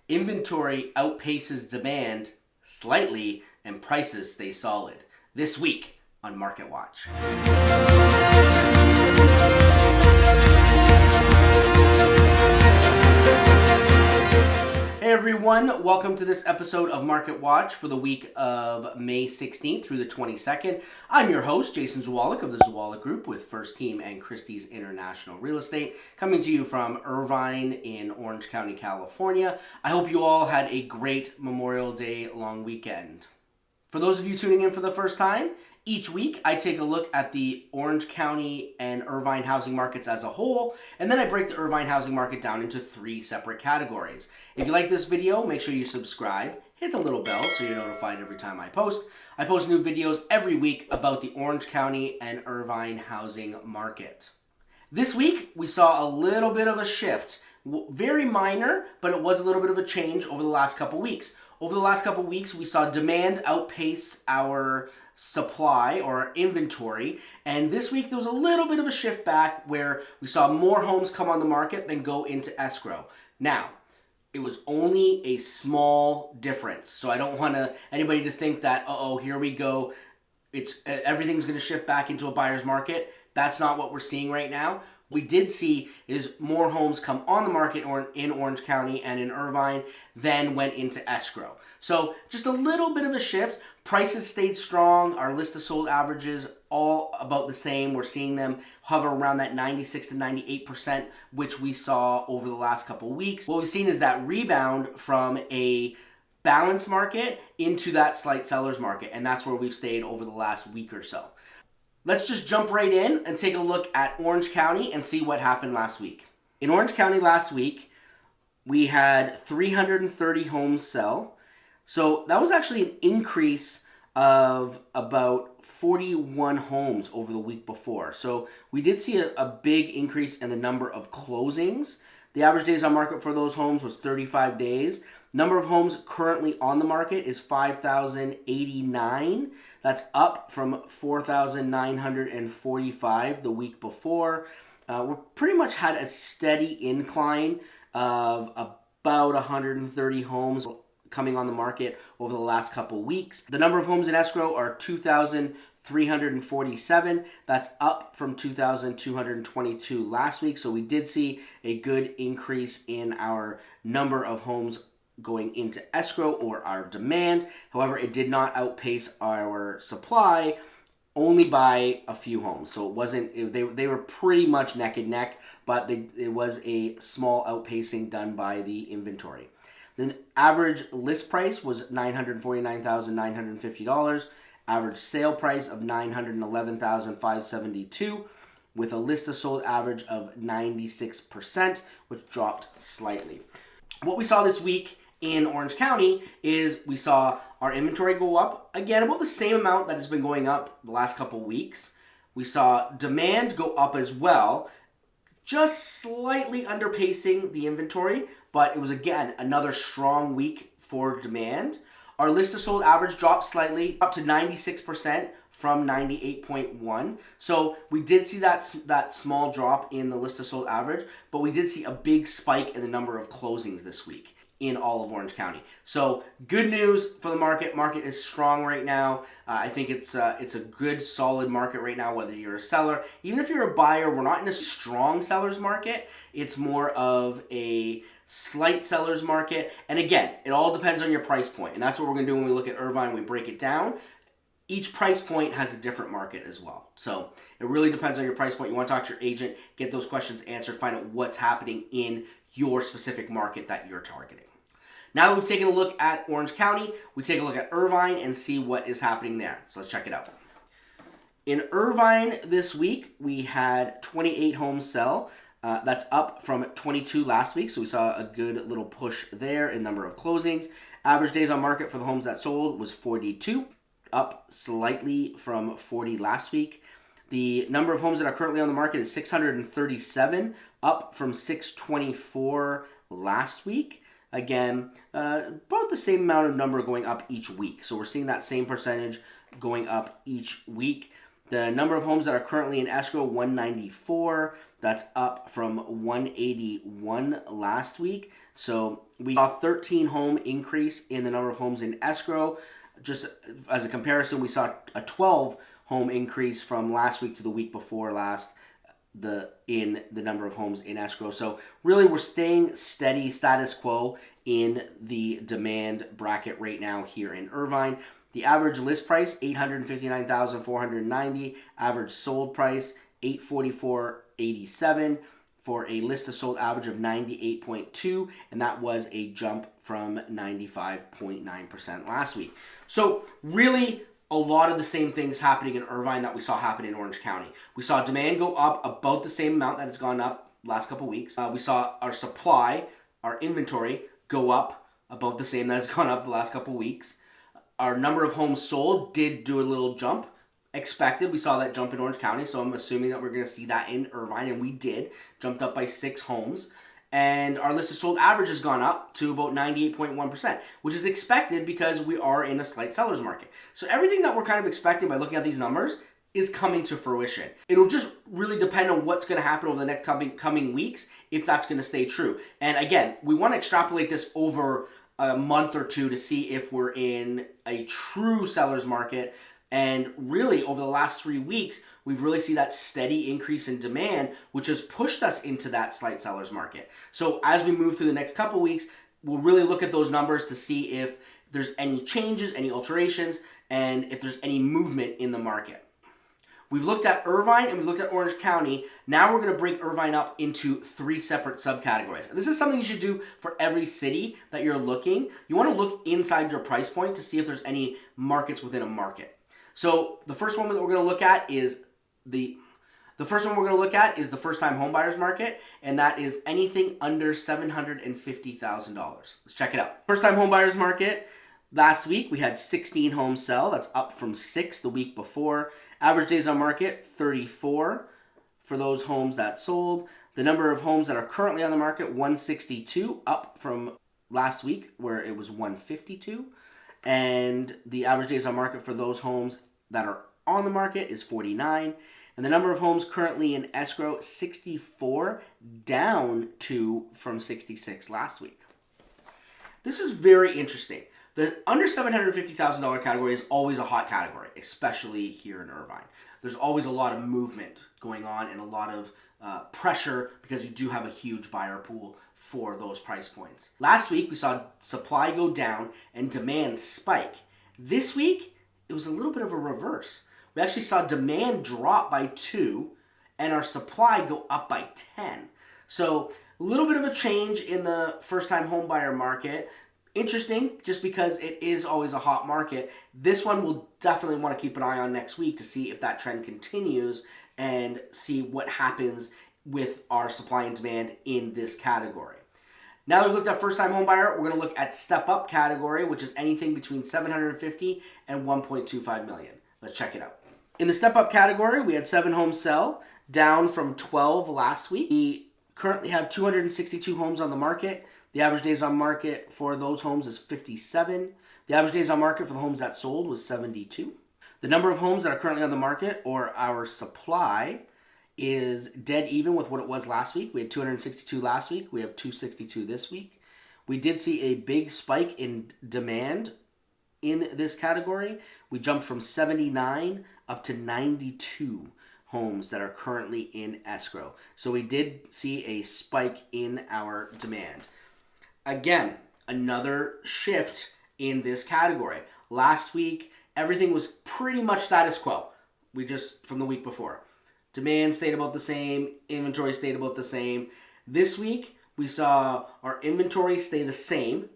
Inventory outpaces demand slightly and prices stay solid. This week on Market Watch. Hey everyone, welcome to this episode of Market Watch for the week of May 16th through the 22nd. I'm your host, Jason Zwolak of the Zwolak Group with First Team and Christie's International Real Estate, coming to you from Irvine in Orange County, California. I hope you all had a great Memorial Day long weekend. For those of you tuning in for the first time, each week I take a look at the Orange County and Irvine housing markets as a whole, and then I break the Irvine housing market down into 3 separate categories. If you like this video, make sure you subscribe, hit the little bell so you're notified every time I post. I post new videos every week about the Orange County and Irvine housing market. This week, we saw a little bit of a shift. Very minor, but it was a little bit of a change over the last couple weeks. Over the last couple weeks, we saw demand outpace our supply or our inventory, and this week there was a little bit of a shift back where we saw more homes come on the market than go into escrow. Now, it was only a small difference, so I don't want anybody to think that, here we go, everything's going to shift back into a buyer's market. That's not what we're seeing right now. We did see is more homes come on the market in Orange County and in Irvine than went into escrow. So just a little bit of a shift. Prices stayed strong. Our list of sold averages all about the same. We're seeing them hover around that 96 to 98%, which we saw over the last couple weeks. What we've seen is that rebound from a balanced market into that slight seller's market, and that's where we've stayed over the last week or so. Let's just jump right in and take a look at Orange County and see what happened last week. In Orange County last week, we had 330 homes sell. So that was actually an increase of about 41 homes over the week before. So we did see a big increase in the number of closings. The average days on market for those homes was 35 days. Number of homes currently on the market is 5,089. That's up from 4,945 the week before. We pretty much had a steady incline of about 130 homes coming on the market over the last couple weeks. The number of homes in escrow are 2,347. That's up from 2,222 last week. So we did see a good increase in our number of homes going into escrow or our demand. However, it did not outpace our supply only by a few homes. So it wasn't, they were pretty much neck and neck, but it was a small outpacing done by the inventory. The average list price was $949,950. Average sale price of $911,572 with a list of sold average of 96%, which dropped slightly. What we saw this week in Orange County is we saw our inventory go up, again, about the same amount that has been going up the last couple weeks. We saw demand go up as well, just slightly underpacing the inventory, but it was, again, another strong week for demand. Our list of sold average dropped slightly, up to 96% from 98.1. So we did see that small drop in the list of sold average, but we did see a big spike in the number of closings this week in all of Orange County. So good news for the market. Market is strong right now. I think it's a good, solid market right now, whether you're a seller. Even if you're a buyer, we're not in a strong seller's market. It's more of a slight seller's market. And again, it all depends on your price point. And that's what we're going to do when we look at Irvine. We break it down. Each price point has a different market as well. So it really depends on your price point. You want to talk to your agent, get those questions answered, find out what's happening in your specific market that you're targeting. Now that we've taken a look at Orange County, we take a look at Irvine and see what is happening there. So let's check it out. In Irvine this week, we had 28 homes sell. That's up from 22 last week, so we saw a good little push there in number of closings. Average days on market for the homes that sold was 42, up slightly from 40 last week. The number of homes that are currently on the market is 637, up from 624 last week. Again, about the same amount of number going up each week. So we're seeing that same percentage going up each week. The number of homes that are currently in escrow, 194. That's up from 181 last week. So we saw a 13 home increase in the number of homes in escrow. Just as a comparison, we saw a 12 home increase from last week to the week before last in the number of homes in escrow. So really we're staying steady, status quo in the demand bracket right now here in Irvine. The average list price, $859,490. Average sold price, $844.87 for a list to sold average of 98.2, and that was a jump from 95.9% last week. So really a lot of the same things happening in Irvine that we saw happen in Orange County. We saw demand go up about the same amount that it's gone up last couple weeks. We saw our supply, our inventory, go up about the same that it's gone up the last couple weeks. Our number of homes sold did do a little jump. Expected, we saw that jump in Orange County, so I'm assuming that we're going to see that in Irvine, and we did. Jumped up by 6 homes. And our list of sold average has gone up to about 98.1%, which is expected because we are in a slight seller's market. So everything that we're kind of expecting by looking at these numbers is coming to fruition. It'll just really depend on what's going to happen over the next coming weeks if that's going to stay true. And again, we want to extrapolate this over a month or two to see if we're in a true seller's market. And really, over the last 3 weeks, we've really seen that steady increase in demand, which has pushed us into that slight seller's market. So as we move through the next couple weeks, we'll really look at those numbers to see if there's any changes, any alterations, and if there's any movement in the market. We've looked at Irvine and we've looked at Orange County. Now we're going to break Irvine up into 3 separate subcategories. And this is something you should do for every city that you're looking. You want to look inside your price point to see if there's any markets within a market. So the first one that we're going to look at is the first-time homebuyers market, and that is anything under $750,000. Let's check it out. First-time homebuyers market. Last week we had 16 homes sell. That's up from 6 the week before. Average days on market, 34 for those homes that sold. The number of homes that are currently on the market, 162, up from last week where it was 152. And the average days on market for those homes that are on the market is 49. And the number of homes currently in escrow, 64, down from 66 last week. This is very interesting. The under $750,000 category is always a hot category, especially here in Irvine. There's always a lot of movement going on and a lot of pressure because you do have a huge buyer pool for those price points. Last week, we saw supply go down and demand spike. This week, it was a little bit of a reverse. We actually saw demand drop by 2 and our supply go up by 10. So a little bit of a change in the first-time home buyer market. Interesting, just because it is always a hot market. This one we'll definitely want to keep an eye on next week to see if that trend continues and see what happens with our supply and demand in this category. Now that we've looked at first-time home buyer, we're going to look at step-up category, which is anything between $750,000 and $1.25 million. Let's check it out. In the step-up category, we had 7 homes sell, down from 12 last week. We currently have 262 homes on the market. The average days on market for those homes is 57. The average days on market for the homes that sold was 72. The number of homes that are currently on the market, or our supply, is dead even with what it was last week. We had 262 last week. We have 262 this week. We did see a big spike in demand in this category. We jumped from 79 up to 92 homes that are currently in escrow. So we did see a spike in our demand. Again, another shift in this category. Last week, everything was pretty much status quo. From the week before. Demand stayed about the same, inventory stayed about the same. This week, we saw our inventory stay the same,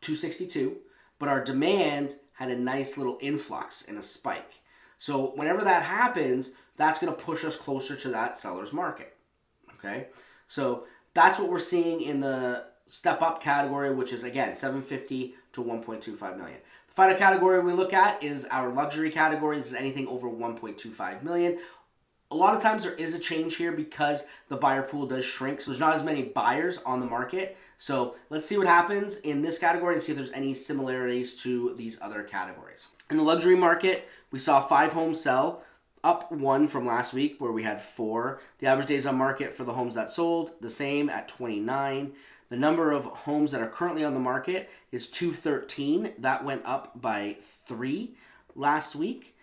262, but our demand had a nice little influx and a spike. So whenever that happens, that's going to push us closer to that seller's market. Okay? So that's what we're seeing in the step-up category, which is, again, $750,000 to $1.25 million. The final category we look at is our luxury category. This is anything over $1.25 million. A lot of times there is a change here because the buyer pool does shrink, so there's not as many buyers on the market. So let's see what happens in this category and see if there's any similarities to these other categories. In the luxury market, we saw 5 homes sell. up 1 from last week where we had 4. The average days on market for the homes that sold, the same at 29. The number of homes that are currently on the market is 213. That went up by 3 last week.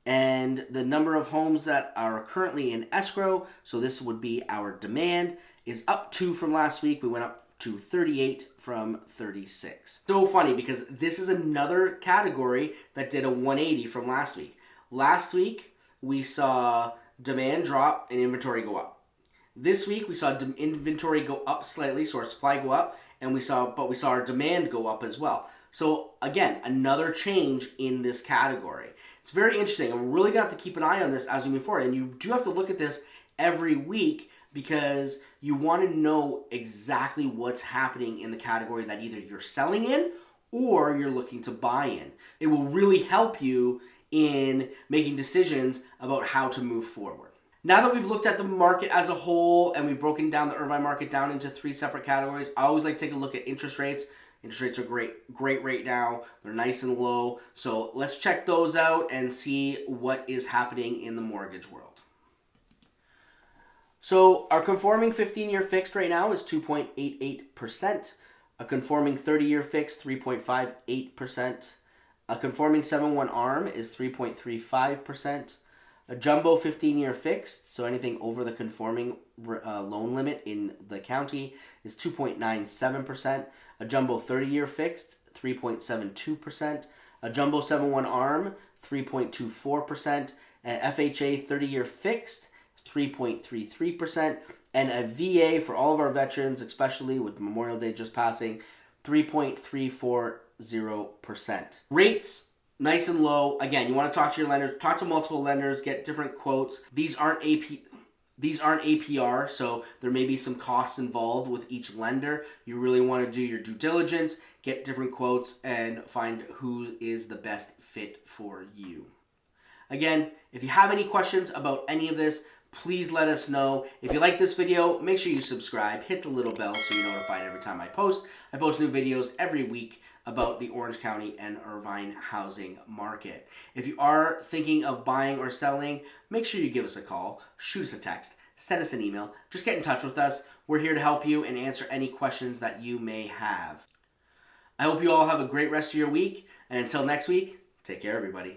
And the number of homes that are currently in escrow, so this would be our demand, is up 2 from last week. We went up to 38 from 36. So funny because this is another category that did a 180 from last week. Last week, we saw demand drop and inventory go up. This week, we saw inventory go up slightly, so our supply go up, and we saw our demand go up as well. So again, another change in this category. It's very interesting, and we're really going to have to keep an eye on this as we move forward. And you do have to look at this every week because you want to know exactly what's happening in the category that either you're selling in or you're looking to buy in. It will really help you in making decisions about how to move forward. Now that we've looked at the market as a whole and we've broken down the Irvine market down into 3 separate categories, I always like to take a look at interest rates. Interest rates are great right now. They're nice and low. So let's check those out and see what is happening in the mortgage world. So our conforming 15-year fixed right now is 2.88%. A conforming 30-year fixed, 3.58%. A conforming 7/1 ARM is 3.35%. A jumbo 15-year fixed, so anything over the conforming loan limit in the county, is 2.97%. A jumbo 30-year fixed, 3.72%. A jumbo 7/1 ARM, 3.24%. An FHA 30-year fixed, 3.33%. And a VA for all of our veterans, especially with Memorial Day just passing, 3.340%. Rates, nice and low. Again, you want to talk to your lenders, talk to multiple lenders, get different quotes. These aren't APR, so there may be some costs involved with each lender. You really want to do your due diligence, get different quotes, and find who is the best fit for you. Again, if you have any questions about any of this, please let us know. If you like this video, make sure you subscribe, hit the little bell so you're notified every time I post. I post new videos every week about the Orange County and Irvine housing market. If you are thinking of buying or selling, make sure you give us a call, shoot us a text, send us an email. Just get in touch with us. We're here to help you and answer any questions that you may have. I hope you all have a great rest of your week, and until next week, take care, everybody.